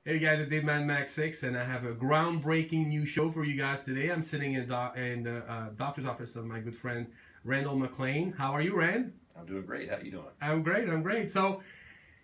Hey guys, it's Dave Man Max 6, and I have a groundbreaking new show for you guys today. I'm sitting in the doctor's office of my good friend Randall McLean. How are you, Rand? I'm doing great. How you doing? I'm great. So,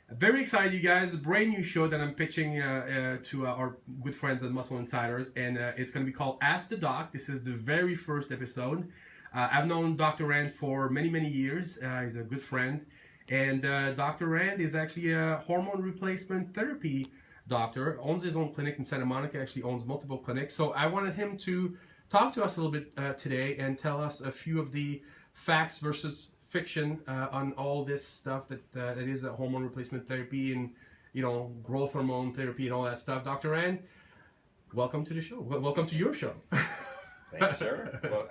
very excited, you guys. A brand new show that I'm pitching to our good friends at Muscle Insiders, and it's going to be called Ask the Doc. This is the very first episode. I've known Dr. Rand for many, many years. He's a good friend. And Dr. Rand is actually a hormone replacement therapy doctor, owns his own clinic in Santa Monica, actually owns multiple clinics. So I wanted him to talk to us a little bit today and tell us a few of the facts versus fiction on all this stuff that is a hormone replacement therapy and growth hormone therapy and all that stuff. Dr. Rand, welcome to the show. Welcome to your show. Thanks, sir. Well,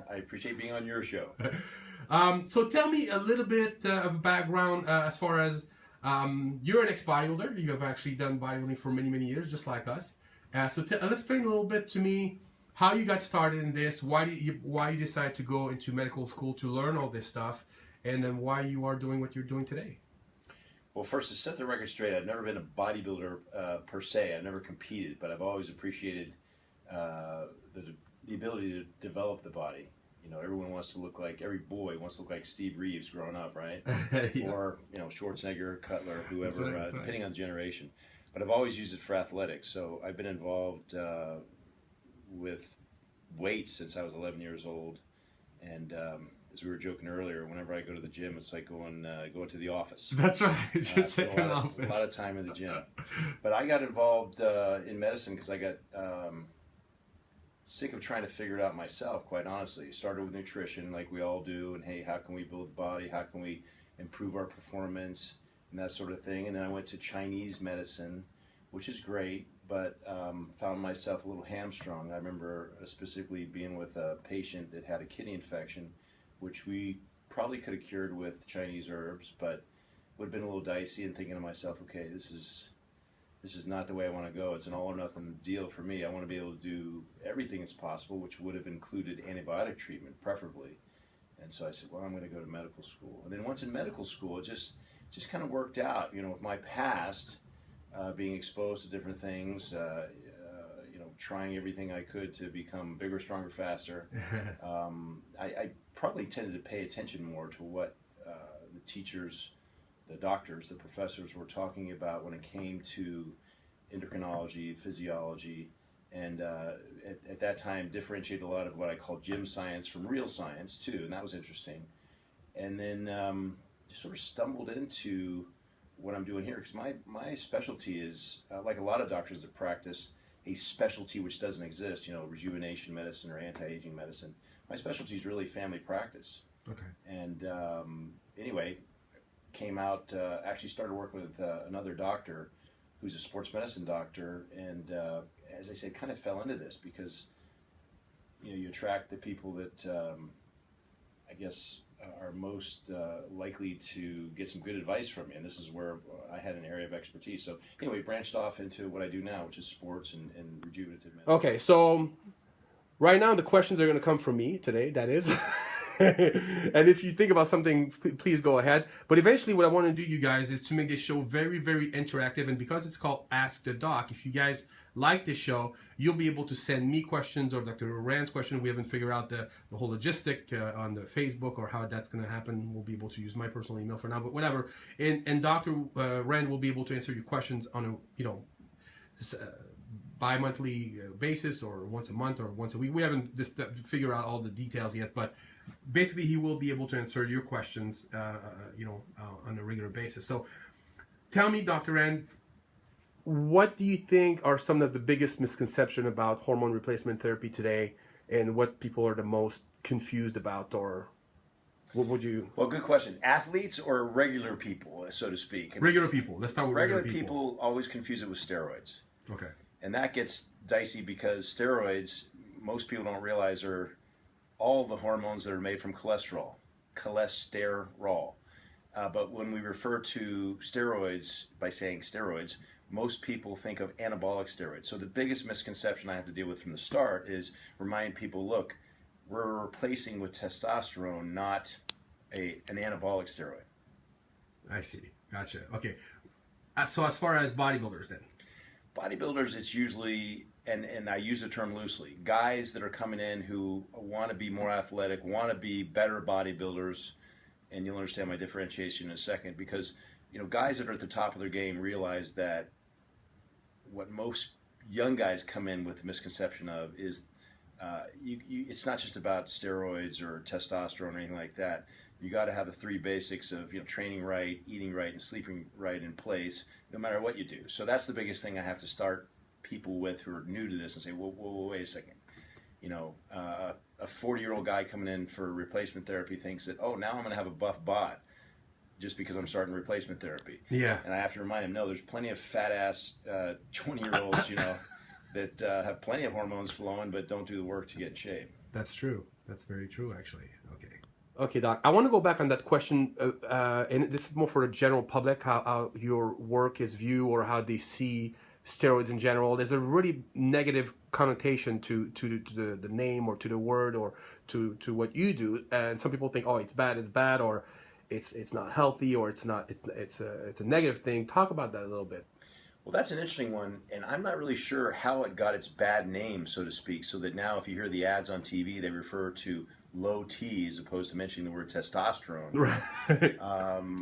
I appreciate being on your show. So tell me a little bit of background as far as you're an ex-bodybuilder. You have actually done bodybuilding for many, many years, just like us. So explain a little bit to me how you got started in this, why you decided to go into medical school to learn all this stuff, and then why you are doing what you're doing today. Well, first, to set the record straight, I've never been a bodybuilder per se. I've never competed, but I've always appreciated the ability to develop the body. You know, every boy wants to look like Steve Reeves growing up, right? Yeah. Or, Schwarzenegger, Cutler, whoever, That's right. depending on the generation. But I've always used it for athletics. So I've been involved with weights since I was 11 years old. And as we were joking earlier, whenever I go to the gym, it's like going to the office. That's right. It's just Spend like an office. a lot of time in the gym. But I got involved in medicine because I got sick of trying to figure it out myself, quite honestly. Started with nutrition, like we all do, and hey, how can we build the body? How can we improve our performance? And that sort of thing. And then I went to Chinese medicine, which is great, but found myself a little hamstrung. I remember specifically being with a patient that had a kidney infection, which we probably could have cured with Chinese herbs, but would have been a little dicey, and thinking to myself, okay, this is not the way I want to go. It's an all or nothing deal for me. I want to be able to do everything that's possible, which would have included antibiotic treatment, preferably. And so I said, well, I'm going to go to medical school. And then once in medical school, it just kind of worked out. You know, with my past, being exposed to different things, trying everything I could to become bigger, stronger, faster. I probably tended to pay attention more to what the teachers, the doctors, the professors were talking about when it came to endocrinology, physiology, and at that time differentiated a lot of what I call gym science from real science too, and that was interesting. And then just sort of stumbled into what I'm doing here because my specialty is like a lot of doctors that practice a specialty which doesn't exist, rejuvenation medicine or anti-aging medicine. My specialty is really family practice. Okay. And anyway, came out, actually started working with another doctor who's a sports medicine doctor, and as I said, kind of fell into this because you attract the people that I guess are most likely to get some good advice from you, and this is where I had an area of expertise. So anyway, branched off into what I do now, which is sports and rejuvenative medicine. Okay, so right now the questions are going to come from me today, that is. And if you think about something, please go ahead. But eventually what I want to do, you guys, is to make this show very, very interactive. And because it's called Ask the Doc, if you guys like this show, you'll be able to send me questions or Dr. Rand's question. We haven't figured out the whole logistic on the Facebook or how that's going to happen. We'll be able to use my personal email for now, but whatever. And Dr. Rand will be able to answer your questions on a, bi-monthly basis or once a month or once a week. We haven't figured out all the details yet, but basically he will be able to answer your questions on a regular basis. So tell me, Dr. Rand, what do you think are some of the biggest misconceptions about hormone replacement therapy today, and what people are the most confused about, or what would you... Well, good question. Athletes or regular people, so to speak? Regular people. Let's start with Regular regular people. people always confuse it with steroids. Okay. And that gets dicey because steroids, most people don't realize, are all the hormones that are made from cholesterol. But when we refer to steroids by saying steroids, most people think of anabolic steroids. So the biggest misconception I have to deal with from the start is remind people, look, we're replacing with testosterone, not an anabolic steroid. I see. Gotcha. Okay. So as far as bodybuilders then. Bodybuilders, it's usually, and I use the term loosely, guys that are coming in who want to be more athletic, want to be better bodybuilders, and you'll understand my differentiation in a second, because guys that are at the top of their game realize that what most young guys come in with the misconception of is it's not just about steroids or testosterone or anything like that. You got to have the three basics of training right, eating right, and sleeping right in place, no matter what you do. So that's the biggest thing I have to start people with who are new to this and say, whoa, wait a second. A 40-year-old guy coming in for replacement therapy thinks that, oh, now I'm going to have a buff bod just because I'm starting replacement therapy. Yeah. And I have to remind him, no, there's plenty of fat ass 20-year-olds, that have plenty of hormones flowing but don't do the work to get in shape. That's true. That's very true, actually. Okay, Doc. I want to go back on that question, and this is more for the general public, how your work is viewed or how they see steroids in general. There's a really negative connotation to the name or to the word or to what you do, and some people think, oh, it's bad, or it's not healthy, or it's a negative thing. Talk about that a little bit. Well, that's an interesting one, and I'm not really sure how it got its bad name, so to speak, so that now if you hear the ads on TV, they refer to low T as opposed to mentioning the word testosterone. Right.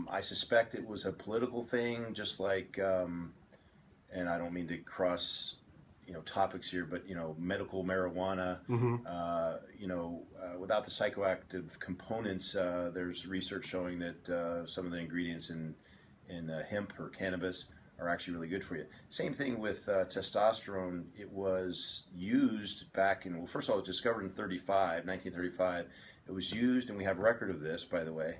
I suspect it was a political thing, just like, and I don't mean to cross, topics here, but medical marijuana. Without the psychoactive components, there's research showing that some of the ingredients in hemp or cannabis are actually really good for you. Same thing with testosterone. It was used back in, well, first of all, it was discovered in 1935. It was used, and we have record of this, by the way,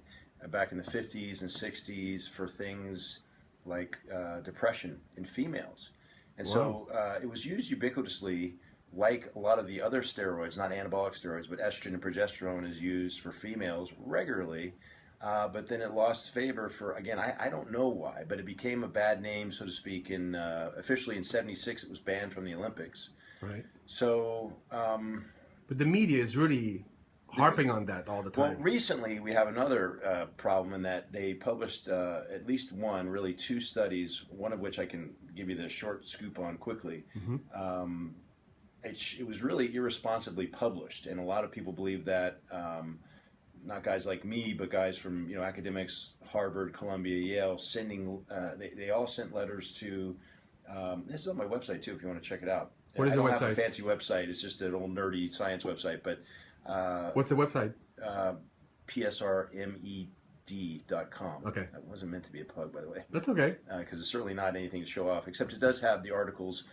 back in the 50s and 60s for things like depression in females. And so it was used ubiquitously, like a lot of the other steroids, not anabolic steroids, but estrogen and progesterone is used for females regularly. But then it lost favor for, again, I don't know why, but it became a bad name, so to speak. Officially in '76, it was banned from the Olympics. Right. So, but the media is really harping on that all the time. Well, recently we have another problem in that they published at least really two studies, one of which I can give you the short scoop on quickly. Mm-hmm. It was really irresponsibly published, and a lot of people believe that. Not guys like me, but guys from academics, Harvard, Columbia, Yale, sending. They all sent letters to. This is on my website too, if you want to check it out. What is the website? I don't have a fancy website. It's just an old nerdy science website. But what's the website? psrmed.com. Okay. That wasn't meant to be a plug, by the way. That's okay. Because it's certainly not anything to show off. Except it does have the articles.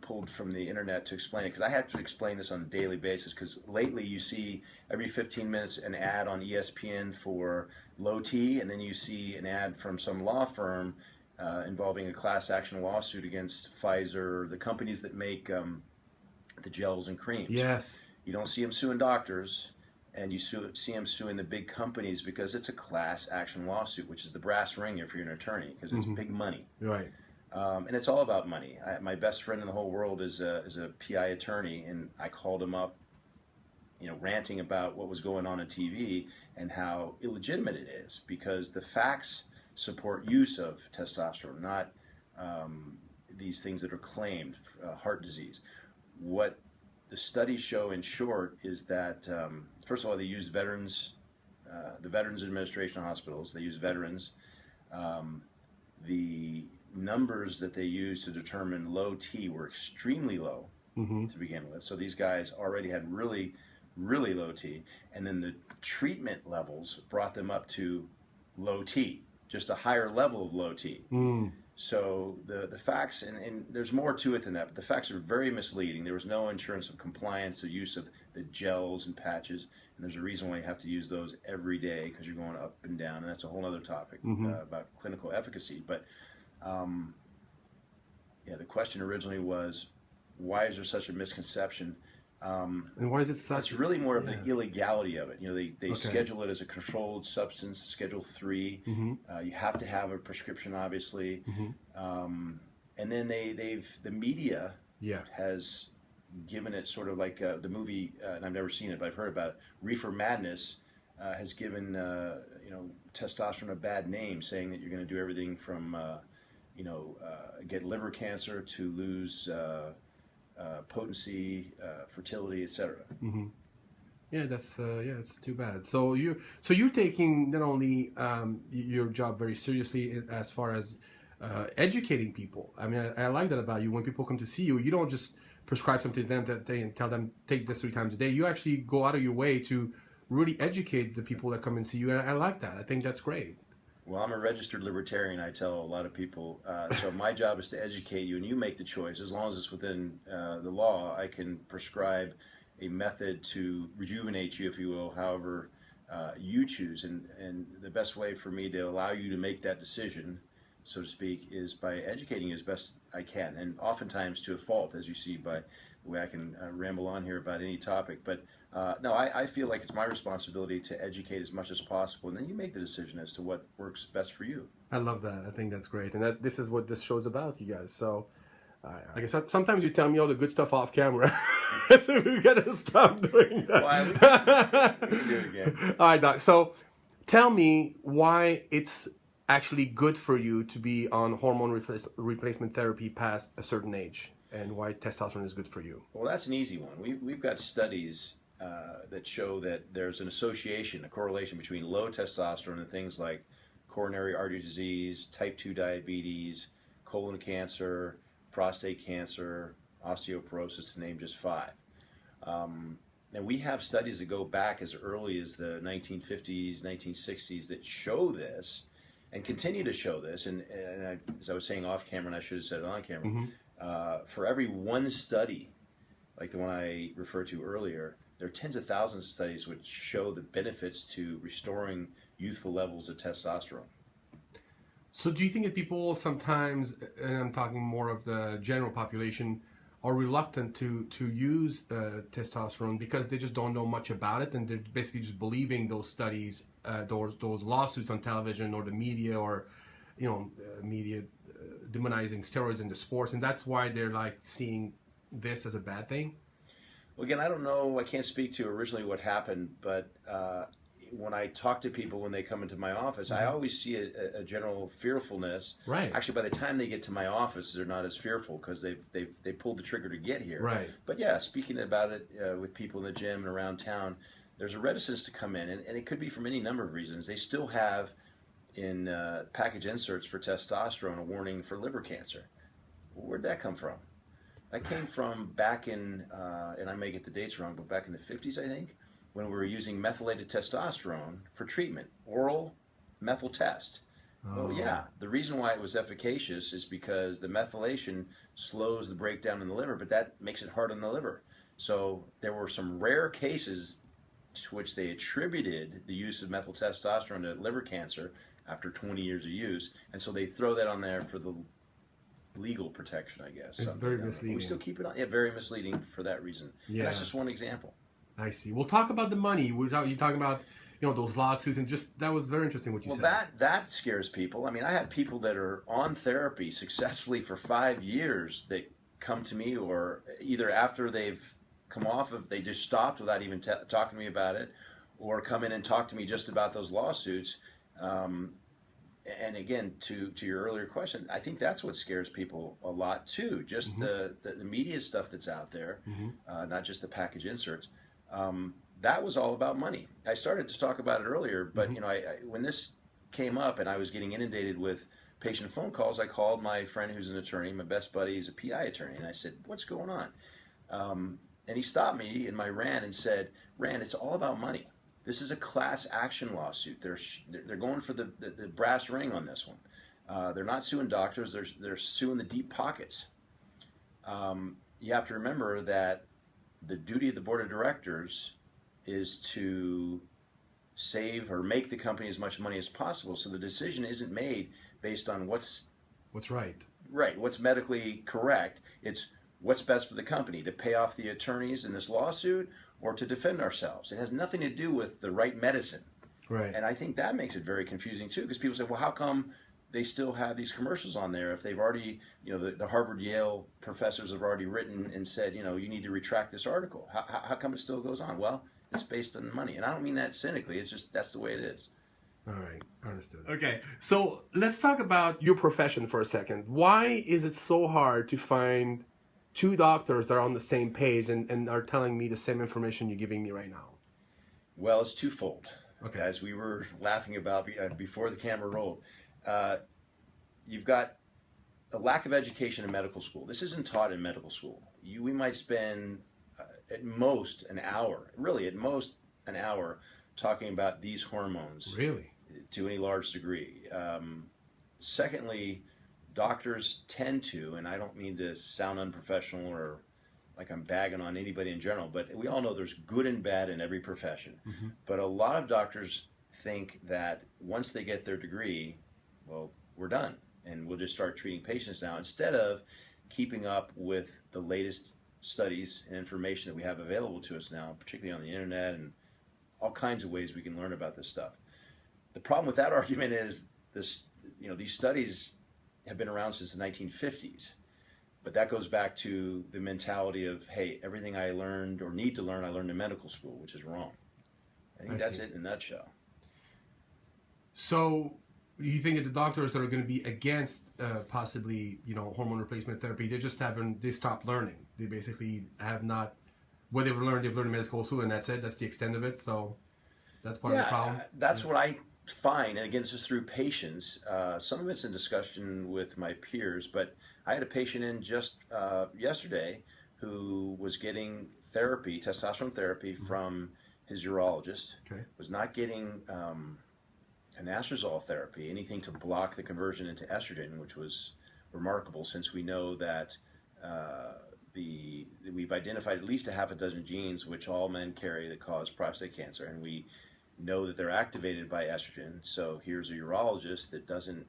Pulled from the internet to explain it, because I have to explain this on a daily basis, because lately you see every 15 minutes an ad on ESPN for low T, and then you see an ad from some law firm involving a class action lawsuit against Pfizer, the companies that make the gels and creams. Yes. You don't see them suing doctors, and you see them suing the big companies because it's a class action lawsuit, which is the brass ring if you're an attorney, because it's big money. Right. And it's all about money. My best friend in the whole world is a PI attorney, and I called him up, ranting about what was going on TV and how illegitimate it is, because the facts support use of testosterone, not these things that are claimed, heart disease. What the studies show, in short, is that first of all, they used veterans, the Veterans Administration hospitals. They used veterans. The numbers that they used to determine low T were extremely low to begin with. So these guys already had really, really low T. And then the treatment levels brought them up to low T, just a higher level of low T. So the facts, and there's more to it than that, but the facts are very misleading. There was no assurance of compliance, the use of the gels and patches, and there's a reason why you have to use those every day, because you're going up and down, and that's a whole other topic about clinical efficacy. But the question originally was, why is there such a misconception? And why is it such? It's really more of the illegality of it. They schedule it as a controlled substance, Schedule 3. You have to have a prescription, obviously. And then the media has given it sort of like the movie, and I've never seen it, but I've heard about it. Reefer Madness has given testosterone a bad name, saying that you're going to do everything from get liver cancer, to lose potency, fertility, etc. Hmm. Yeah, it's too bad. So you're taking not only your job very seriously as far as educating people. I mean, I like that about you. When people come to see you, you don't just prescribe something to them that they and tell them take this 3 times a day. You actually go out of your way to really educate the people that come and see you, and I like that. I think that's great. Well, I'm a registered libertarian. I tell a lot of people. So my job is to educate you, and you make the choice. As long as it's within the law, I can prescribe a method to rejuvenate you, if you will, however you choose. And the best way for me to allow you to make that decision, so to speak, is by educating you as best I can. And oftentimes to a fault, as you see by the way I can ramble on here about any topic. But no, I feel like it's my responsibility to educate as much as possible, and then you make the decision as to what works best for you. I love that. I think that's great, and this is what this show's about, you guys. So, I guess sometimes you tell me all the good stuff off camera, so we gotta stop doing that. Well, we can do it again. All right, Doc. So, tell me why it's actually good for you to be on hormone replacement therapy past a certain age, and why testosterone is good for you. Well, that's an easy one. We've got studies that show that there's an association, a correlation between low testosterone and things like coronary artery disease, type 2 diabetes, colon cancer, prostate cancer, osteoporosis, to name just 5. And we have studies that go back as early as the 1950s, 1960s that show this and continue to show this. And as I was saying off camera, and I should have said it on camera, for every one study, like the one I referred to earlier, there are tens of thousands of studies which show the benefits to restoring youthful levels of testosterone. So do you think that people sometimes, and I'm talking more of the general population, are reluctant to use testosterone because they just don't know much about it, and they're basically just believing those studies, those lawsuits on television or the media, or media demonizing steroids in the sports, and that's why they're like seeing this as a bad thing? Well, again, I don't know. I can't speak to originally what happened, but when I talk to people when they come into my office, I always see a general fearfulness. Right. Actually, by the time they get to my office, they're not as fearful because they pulled the trigger to get here. Right. But yeah, speaking about it with people in the gym and around town, there's a reticence to come in, and it could be from any number of reasons. They still have in package inserts for testosterone a warning for liver cancer. Where'd that come from? That came from back in, and I may get the dates wrong, but back in the 50s, I think, when we were using methylated testosterone for treatment, oral methyl test. Oh. Well, yeah, the reason why it was efficacious is because the methylation slows the breakdown in the liver, but that makes it hard on the liver. So there were some rare cases to which they attributed the use of methyl testosterone to liver cancer after 20 years of use, and so they throw that on there for the legal protection, I guess. It's very misleading. We still keep it on. Yeah, very misleading for that reason. Yeah. And that's just one example. I see. We'll talk about the money. You're talking about, those lawsuits, and just that was very interesting what you said. Well, that scares people. I mean, I have people that are on therapy successfully for 5 years that come to me, or either after they've come off of, they just stopped without even talking to me about it, or come in and talk to me just about those lawsuits. And again, to your earlier question, I think that's what scares people a lot too. Just the media stuff that's out there, not just the package inserts. That was all about money. I started to talk about it earlier, but when this came up and I was getting inundated with patient phone calls, I called my friend who's an attorney, my best buddy, he's a PI attorney, and I said, "What's going on?" And he stopped me in my rant and said, "Rand, it's all about money. This is a class action lawsuit. They're going for the brass ring on this one. They're not suing doctors. They're suing the deep pockets." You have to remember that the duty of the board of directors is to save or make the company as much money as possible. So the decision isn't made based on what's right. Right, what's medically correct. It's what's best for the company, to pay off the attorneys in this lawsuit or to defend ourselves. It has nothing to do with the right medicine. Right. And I think that makes it very confusing too, because people say, well, how come they still have these commercials on there if they've already, the Harvard, Yale professors have already written and said, you need to retract this article. How come it still goes on? Well, it's based on money. And I don't mean that cynically. It's just that's the way it is. All right, understood. Okay, so let's talk about your profession for a second. Why is it so hard to find two doctors that are on the same page and are telling me the same information you're giving me right now? Well, it's twofold. Okay. As we were laughing about before the camera rolled, uh, you've got a lack of education in medical school. This isn't taught in medical school. We might spend at most an hour, really at most an hour, talking about these hormones. Really? To any large degree. Secondly, doctors tend to, and I don't mean to sound unprofessional or like I'm bagging on anybody in general, but we all know there's good and bad in every profession. Mm-hmm. But a lot of doctors think that once they get their degree, well, we're done and we'll just start treating patients now instead of keeping up with the latest studies and information that we have available to us now, particularly on the internet and all kinds of ways we can learn about this stuff. The problem with that argument is this, these studies have been around since the 1950s, but that goes back to the mentality of, hey, everything I learned or need to learn, I learned in medical school, which is wrong. I think that's it in a nutshell. So you think that the doctors that are going to be against possibly, hormone replacement therapy, they stopped learning. They basically have not, what they've learned in medical school, and that's it. That's the extent of it. So that's part of the problem. That's what I find, and again, this is through patients. Some of it's in discussion with my peers, but I had a patient in just yesterday who was getting therapy, testosterone therapy, from his urologist. Okay. Was not getting anastrozole therapy, anything to block the conversion into estrogen, which was remarkable since we know that we've identified at least a half a dozen genes which all men carry that cause prostate cancer, and we know that they're activated by estrogen. So here's a urologist that doesn't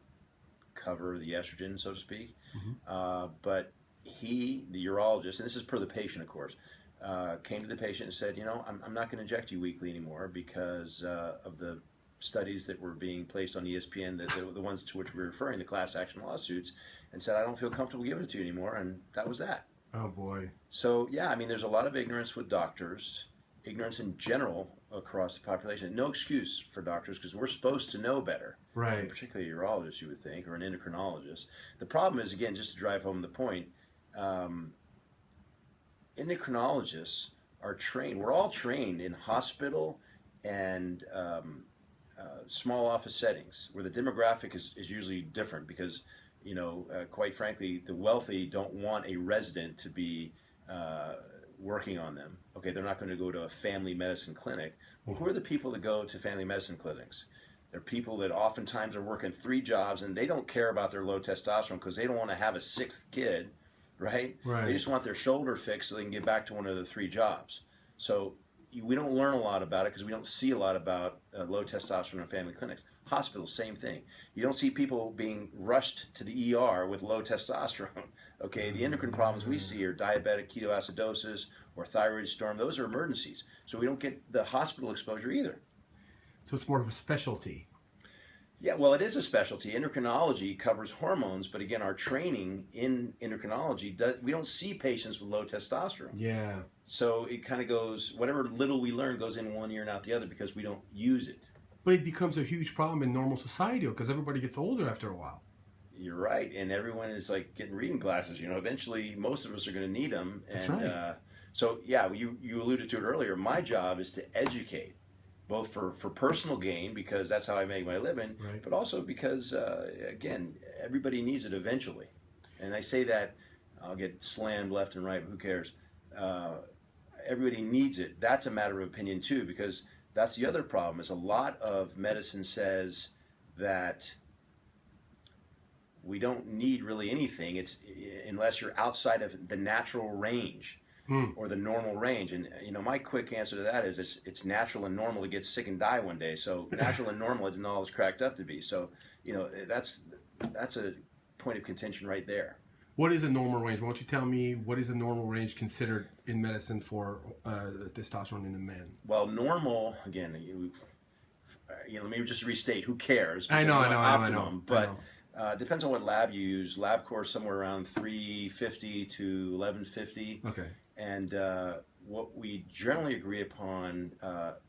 cover the estrogen, so to speak. But the urologist, and this is per the patient, of course, came to the patient and said, I'm not going to inject you weekly anymore because of the studies that were being placed on ESPN, the ones to which we're referring, the class action lawsuits, and said, I don't feel comfortable giving it to you anymore. And that was that. Oh, boy. So, yeah, there's a lot of ignorance with doctors, ignorance in general across the population. No excuse for doctors because we're supposed to know better. Right. And particularly a urologist, you would think, or an endocrinologist. The problem is, again, just to drive home the point, endocrinologists are trained. We're all trained in hospital and small office settings where the demographic is usually different because, quite frankly, the wealthy don't want a resident to be working on them. Okay, they're not going to go to a family medicine clinic. Well, who are the people that go to family medicine clinics? They're people that oftentimes are working 3 jobs and they don't care about their low testosterone because they don't want to have a 6th kid, right? They just want their shoulder fixed so they can get back to one of the 3 jobs. So we don't learn a lot about it because we don't see a lot about low testosterone in family clinics. Hospitals, same thing. You don't see people being rushed to the ER with low testosterone. Okay, the endocrine problems we see are diabetic ketoacidosis or thyroid storm. Those are emergencies. So we don't get the hospital exposure either. So it's more of a specialty. Yeah, well, it is a specialty. Endocrinology covers hormones, but again, our training in endocrinology, we don't see patients with low testosterone. Yeah. So it kind of goes, whatever little we learn goes in one ear and out the other because we don't use it. But it becomes a huge problem in normal society because everybody gets older after a while. You're right, and everyone is like getting reading glasses. Eventually most of us are going to need them. And, that's right. So yeah, you alluded to it earlier. My job is to educate, both for personal gain because that's how I make my living, right, but also because again, everybody needs it eventually. And I say that I'll get slammed left and right, but who cares? Everybody needs it. That's a matter of opinion too, because that's the other problem. Is a lot of medicine says that we don't need really anything. It's unless you're outside of the natural range or the normal range. And my quick answer to that is it's natural and normal to get sick and die one day. So natural and normal isn't all it's cracked up to be. So that's a point of contention right there. What is a normal range? Why don't you tell me what is a normal range considered in medicine for testosterone in a man? Well, normal, again, let me just restate, who cares? I know. But depends on what lab you use. LabCorp is somewhere around 350 to 1150. Okay. And what we generally agree upon,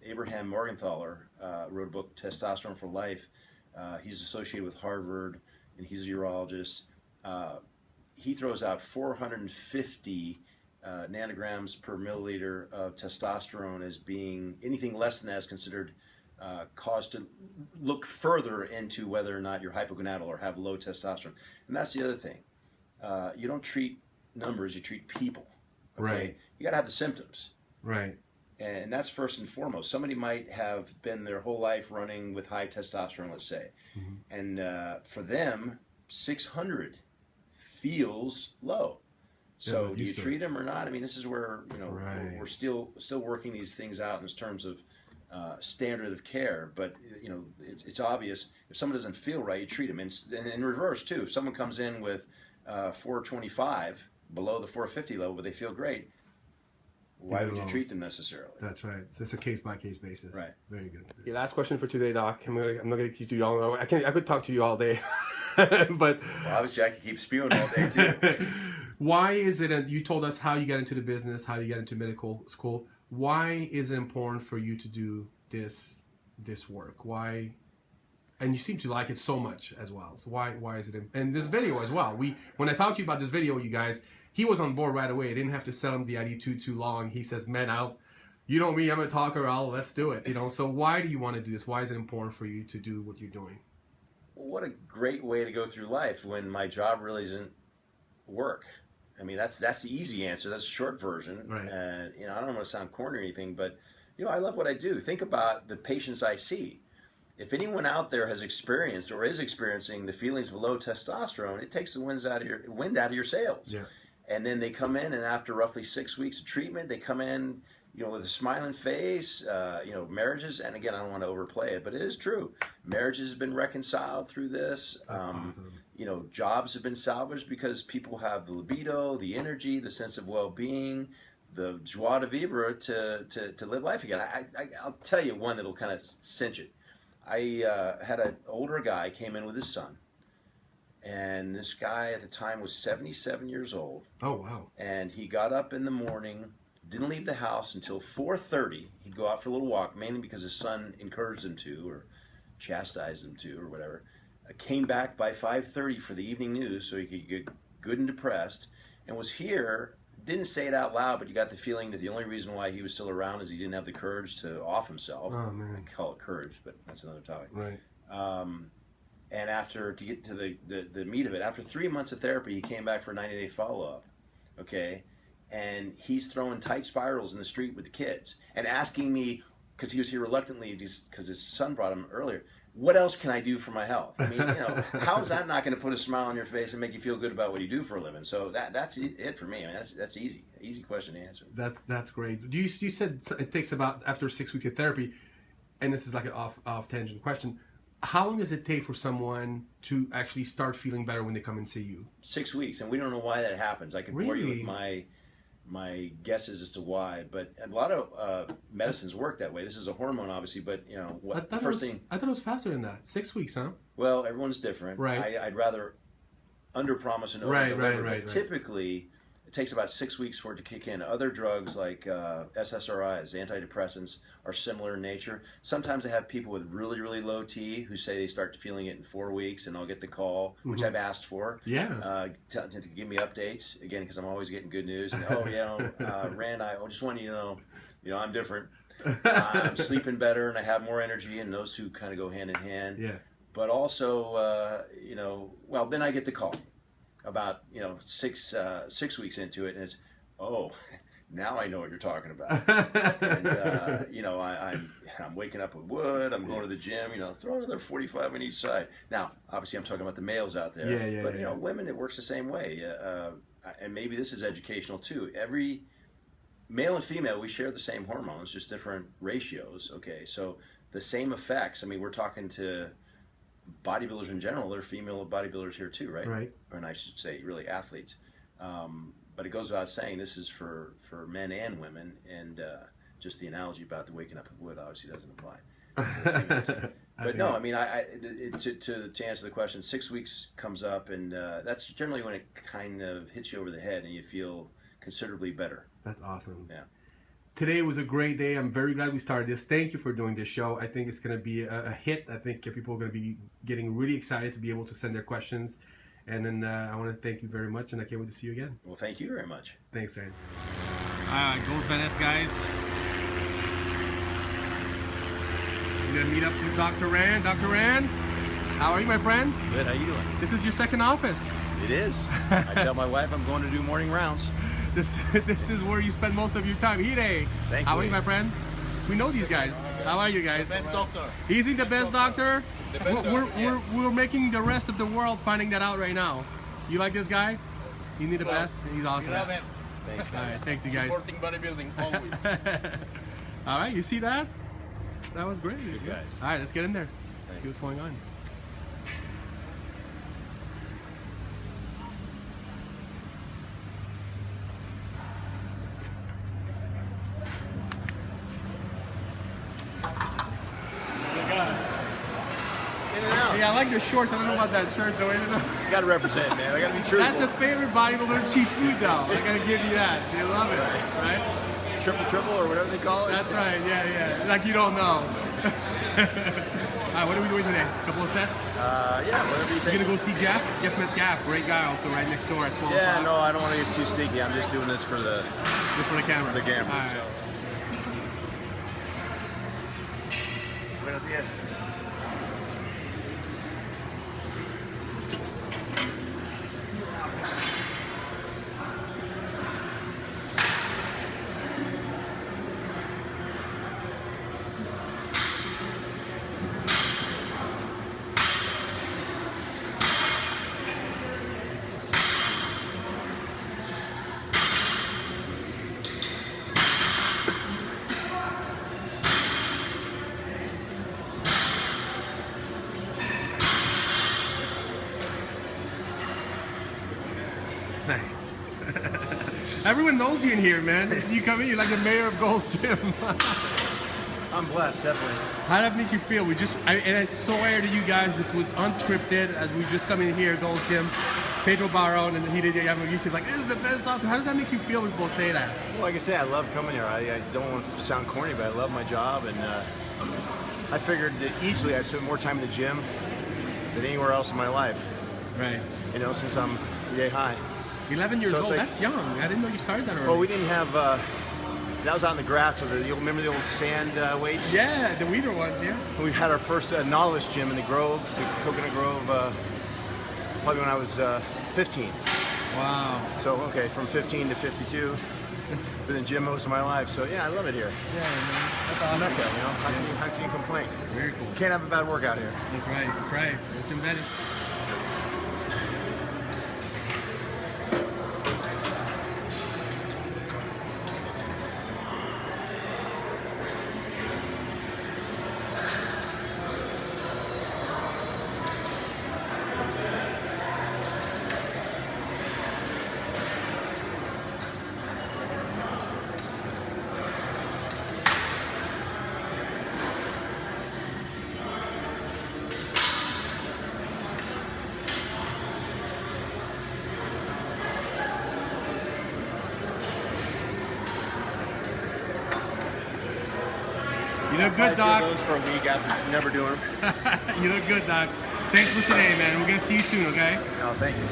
Abraham Morgenthaler wrote a book, Testosterone for Life. He's associated with Harvard, and he's a urologist. He throws out 450 nanograms per milliliter of testosterone as being anything less than that is considered cause to look further into whether or not you're hypogonadal or have low testosterone. And that's the other thing. You don't treat numbers, you treat people. Okay? Right. You got to have the symptoms. Right. And that's first and foremost. Somebody might have been their whole life running with high testosterone, let's say. And for them, 600 feels low. So do you treat them or not? I mean, this is where, you know, we're still working these things out in terms of standard of care. But, you know, it's obvious. If someone doesn't feel right, you treat them. And in reverse, too. If someone comes in with 425 below the 450 level, but they feel great, why would you treat them necessarily? That's right. So it's a case-by-case basis. Right. Very good. The last question for today, Doc. I'm not gonna keep you all. I could talk to you all day, but well, obviously I could keep spewing all day too. Why is it? And you told us how you got into the business, how you got into medical school. Why is it important for you to do this work? Why? And you seem to like it so much as well. So why is it? And this video as well. When I talked to you about this video, you guys. He was on board right away. I didn't have to sell him the idea too long. He says, "Man, you know me. I'm a talker. Let's do it." You know. So why do you want to do this? Why is it important for you to do what you're doing? Well, what a great way to go through life when my job really isn't work. I mean, that's the easy answer. That's the short version. Right. And you know, I don't want to sound corny or anything, but you know, I love what I do. Think about the patients I see. If anyone out there has experienced or is experiencing the feelings of low testosterone, it takes the wind out of your sails. Yeah. And then they come in, and after roughly 6 weeks of treatment, they come in, you know, with a smiling face. You know, marriages, and again, I don't want to overplay it, but it is true. Marriages have been reconciled through this. That's awesome. You know, jobs have been salvaged because people have the libido, the energy, the sense of well-being, the joie de vivre to live life again. I'll tell you one that'll kind of cinch it. I had an older guy came in with his son. And this guy at the time was 77 years old. Oh, wow. And he got up in the morning, didn't leave the house until 4:30. He'd go out for a little walk, mainly because his son encouraged him to, or chastised him to, or whatever. Came back by 5:30 for the evening news so he could get good and depressed, and was here, didn't say it out loud, but you got the feeling that the only reason why he was still around is he didn't have the courage to off himself. Oh, man. I call it courage, but that's another topic. Right. And to get to the meat of it, after 3 months of therapy, he came back for a 90-day follow-up, okay? And he's throwing tight spirals in the street with the kids and asking me, because he was here reluctantly, because his son brought him earlier, what else can I do for my health? I mean, you know, how is that not going to put a smile on your face and make you feel good about what you do for a living? So that's it for me. I mean, that's easy question to answer. That's great. You said it takes about after 6 weeks of therapy, and this is like an off tangent question. How long does it take for someone to actually start feeling better when they come and see you? 6 weeks, and we don't know why that happens. I could bore you with my guesses as to why, but a lot of medicines work that way. This is a hormone, obviously, but you know, I thought it was faster than that. 6 weeks, huh? Well, everyone's different. Right. I'd rather under-promise and over-deliver. Right. Typically, it takes about 6 weeks for it to kick in. Other drugs like SSRIs, antidepressants, are similar in nature. Sometimes I have people with really, really low T who say they start feeling it in 4 weeks, and I'll get the call, which I've asked for. Yeah. To give me updates, again, because I'm always getting good news. And, oh, yeah, Rand, I just want you to know, I'm different. I'm sleeping better, and I have more energy, and those two kind of go hand in hand. Yeah. But also, well, then I get the call about 6 weeks into it, and it's, oh, now I know what you're talking about. And I'm waking up with wood. I'm going to the gym. Throw another 45 on each side. Now, obviously, I'm talking about the males out there. Yeah. But women, it works the same way. And maybe this is educational too. Every male and female, we share the same hormones, just different ratios. Okay, so the same effects. I mean, we're talking to bodybuilders in general. There are female bodybuilders here too, right? Right. Or I should say, really athletes. But it goes without saying, this is for men and women, and just the analogy about the waking up with wood obviously doesn't apply. But no, I mean, to answer the question, 6 weeks comes up, and that's generally when it kind of hits you over the head, and you feel considerably better. That's awesome. Yeah. Today was a great day. I'm very glad we started this. Thank you for doing this show. I think it's going to be a hit. I think people are going to be getting really excited to be able to send their questions. And then I want to thank you very much, and I can't wait to see you again. Well, thank you very much. Thanks, man. Goals Venice, guys. We're going to meet up with Dr. Rand. Dr. Rand, how are you, my friend? Good. How you doing? This is your second office. It is. I tell my wife I'm going to do morning rounds. This is where you spend most of your time. Hide. Thank How you. are you, my friend? We know these guys. How are you guys? The best doctor. He's the best doctor. The best doctor. We're making the rest of the world finding that out right now. You like this guy? You need the best. He's awesome. We love him. Thanks, All guys. right, thanks you guys. Supporting bodybuilding always. All right, you see that? That was great. Good guys. All right, let's get in there. Thanks. See what's going on. In and out. Hey, I like the shorts. I don't know about that shirt though. You gotta represent, man. I gotta be truthful. That's the favorite bodybuilder cheap food though. I gotta give you that. They love it, right? Triple or whatever they call it. That's right. Yeah. Like you don't know. All right, what are we doing today? Couple of sets? Yeah, whatever you You think. gonna go see Jeff? Jeff Metcalf, great guy, also right next door at 12 Yeah, o'clock. no, I don't want to get too stinky. I'm just doing this for the Just for the camera. for the camera. All right. So. Buenos días. Nice. Everyone knows you in here, man. You come in, you're like the mayor of Gold's Gym. I'm blessed, definitely. How did that make you feel? And I swear to you guys, this was unscripted as we just come in here, Gold's Gym. Pedro Barron and Hide Yamaguchi's like, this is the best doctor. How does that make you feel when people say that? Well, like I say, I love coming here. I don't want to sound corny, but I love my job, and I figured that easily I spent more time in the gym than anywhere else in my life. Right. You know, since I'm yay high. 11 years So it's old, like- that's young. I didn't know you started that early. Well, we didn't have. That was out in the grass. So remember the old sand weights? Yeah, the Weeder ones, yeah. We had our first knowledge gym in the Grove, the Coconut Grove, probably when I was 15. Wow. So, okay, from 15 to 52, been in the gym most of my life. So, yeah, I love it here. Yeah, man. That's Mecca, awesome. you know, how can you complain? Very cool. Can't have a bad workout here. That's right, that's right. It's Jim Venice. You look good, I Doc. feel those for a week after never doing them. You look good, Doc. Thanks for today, man. We're gonna see you soon, okay? No, thank you.